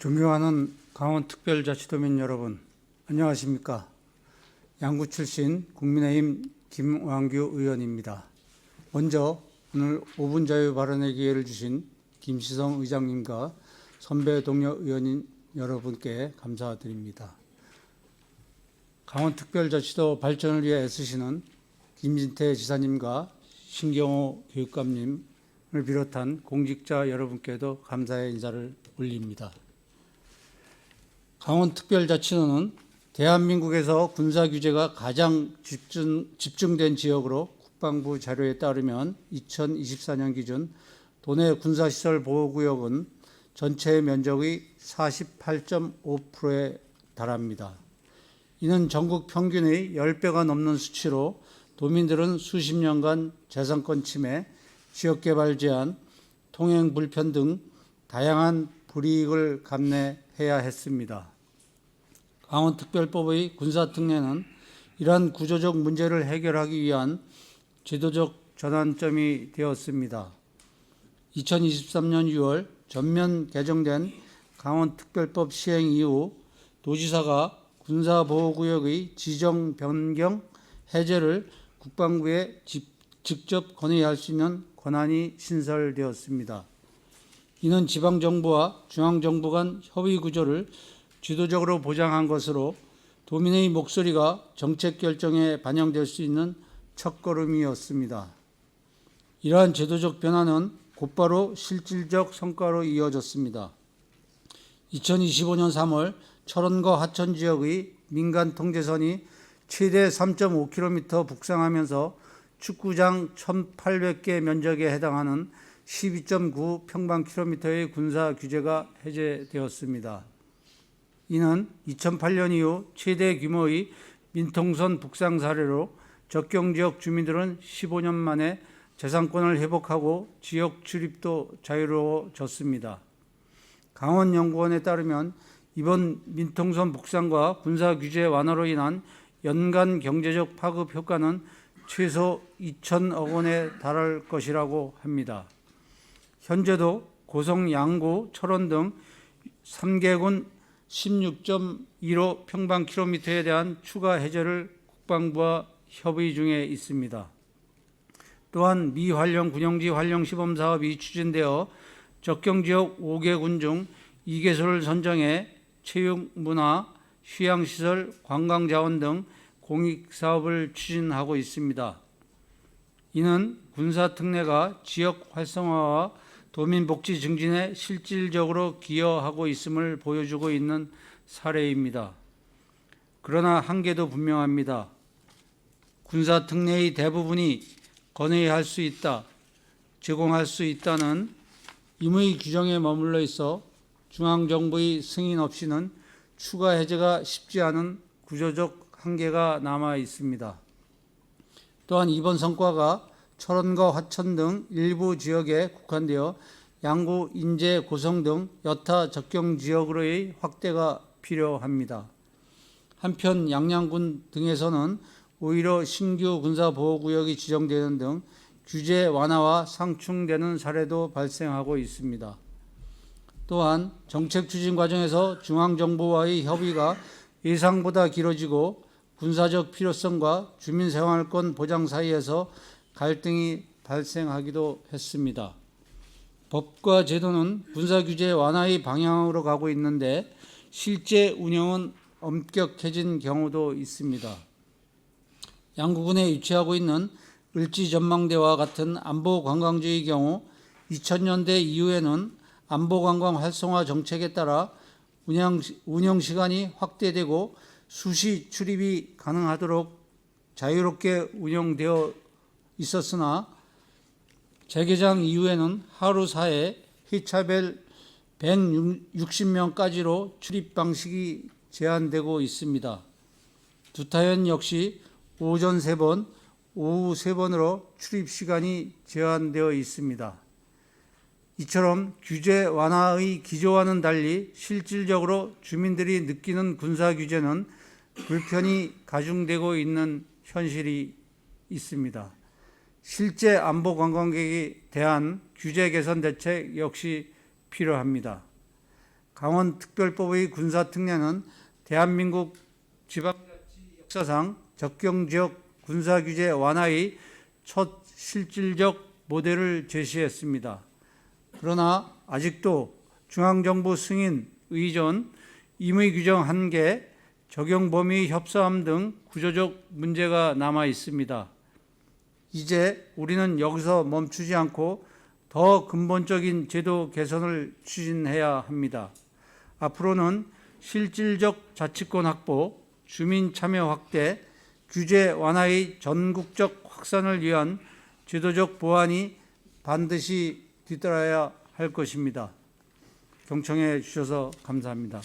존경하는 강원특별자치도민 여러분, 안녕하십니까? 양구 출신 국민의힘 김완규 의원입니다. 먼저 오늘 5분 자유 발언의 기회를 주신 김시성 의장님과 선배 동료 의원인 여러분께 감사드립니다. 강원특별자치도 발전을 위해 애쓰시는 김진태 지사님과 신경호 교육감님을 비롯한 공직자 여러분께도 감사의 인사를 올립니다. 강원특별자치도는 대한민국에서 군사규제가 가장 집중된 지역으로 국방부 자료에 따르면 2024년 기준 도내 군사시설 보호구역은 전체 면적의 48.5%에 달합니다. 이는 전국 평균의 10배가 넘는 수치로 도민들은 수십 년간 재산권 침해, 지역개발 제한, 통행 불편 등 다양한 불이익을 감내해야 했습니다. 강원특별법의 군사특례는 이러한 구조적 문제를 해결하기 위한 제도적 전환점이 되었습니다. 2023년 6월 전면 개정된 강원특별법 시행 이후 도지사가 군사보호구역의 지정 변경, 해제를 국방부에 직접 건의할 수 있는 권한이 신설되었습니다. 이는 지방정부와 중앙정부 간 협의 구조를 지도적으로 보장한 것으로 도민의 목소리가 정책 결정에 반영될 수 있는 첫걸음이었습니다. 이러한 제도적 변화는 곧바로 실질적 성과로 이어졌습니다. 2025년 3월 철원과 하천 지역의 민간 통제선이 최대 3.5km 북상하면서 축구장 1,800개 면적에 해당하는 12.9 평방킬로미터의 군사 규제가 해제되었습니다. 이는 2008년 이후 최대 규모의 민통선 북상 사례로 접경지역 주민들은 15년 만에 재산권을 회복하고 지역 출입도 자유로워졌습니다. 강원연구원에 따르면 이번 민통선 북상과 군사 규제 완화로 인한 연간 경제적 파급 효과는 최소 2천억 원에 달할 것이라고 합니다. 현재도 고성, 양구, 철원 등 3개군 16.15 평방킬로미터에 대한 추가 해제를 국방부와 협의 중에 있습니다. 또한 미활용 군용지 활용 시범 사업이 추진되어 접경지역 5개군 중 2개소를 선정해 체육, 문화, 휴양시설, 관광자원 등 공익사업을 추진하고 있습니다. 이는 군사특례가 지역 활성화와 도민복지 증진에 실질적으로 기여하고 있음을 보여주고 있는 사례입니다. 그러나 한계도 분명합니다. 군사특례의 대부분이 건의할 수 있다, 제공할 수 있다는 임의 규정에 머물러 있어 중앙정부의 승인 없이는 추가 해제가 쉽지 않은 구조적 한계가 남아 있습니다. 또한 이번 성과가 철원과 화천 등 일부 지역에 국한되어 양구, 인제, 고성 등 여타 접경 지역으로의 확대가 필요합니다. 한편 양양군 등에서는 오히려 신규 군사보호구역이 지정되는 등 규제 완화와 상충되는 사례도 발생하고 있습니다. 또한 정책 추진 과정에서 중앙정부와의 협의가 예상보다 길어지고 군사적 필요성과 주민생활권 보장 사이에서 갈등이 발생하기도 했습니다. 법과 제도는 군사규제 완화의 방향으로 가고 있는데 실제 운영은 엄격해진 경우도 있습니다. 양구군에 위치하고 있는 을지전망대와 같은 안보관광지의 경우 2000년대 이후에는 안보관광 활성화 정책에 따라 운영시간이 확대되고 수시 출입이 가능하도록 자유롭게 운영되어 있었으나 재개장 이후에는 하루 사이에 회차별 160명까지로 출입 방식이 제한되고 있습니다. 두타연 역시 오전 3번, 오후 3번으로 출입 시간이 제한되어 있습니다. 이처럼 규제 완화의 기조와는 달리 실질적으로 주민들이 느끼는 군사 규제는 불편이 가중되고 있는 현실이 있습니다. 실제 안보 관광객에 대한 규제 개선 대책 역시 필요합니다. 강원특별법의 군사특례는 대한민국 지방자치 역사상 접경지역 군사규제 완화의 첫 실질적 모델을 제시했습니다. 그러나 아직도 중앙정부 승인, 의존, 임의규정 한계, 적용 범위 협소함 등 구조적 문제가 남아 있습니다. 이제 우리는 여기서 멈추지 않고 더 근본적인 제도 개선을 추진해야 합니다. 앞으로는 실질적 자치권 확보, 주민 참여 확대, 규제 완화의 전국적 확산을 위한 제도적 보완이 반드시 뒤따라야 할 것입니다. 경청해 주셔서 감사합니다.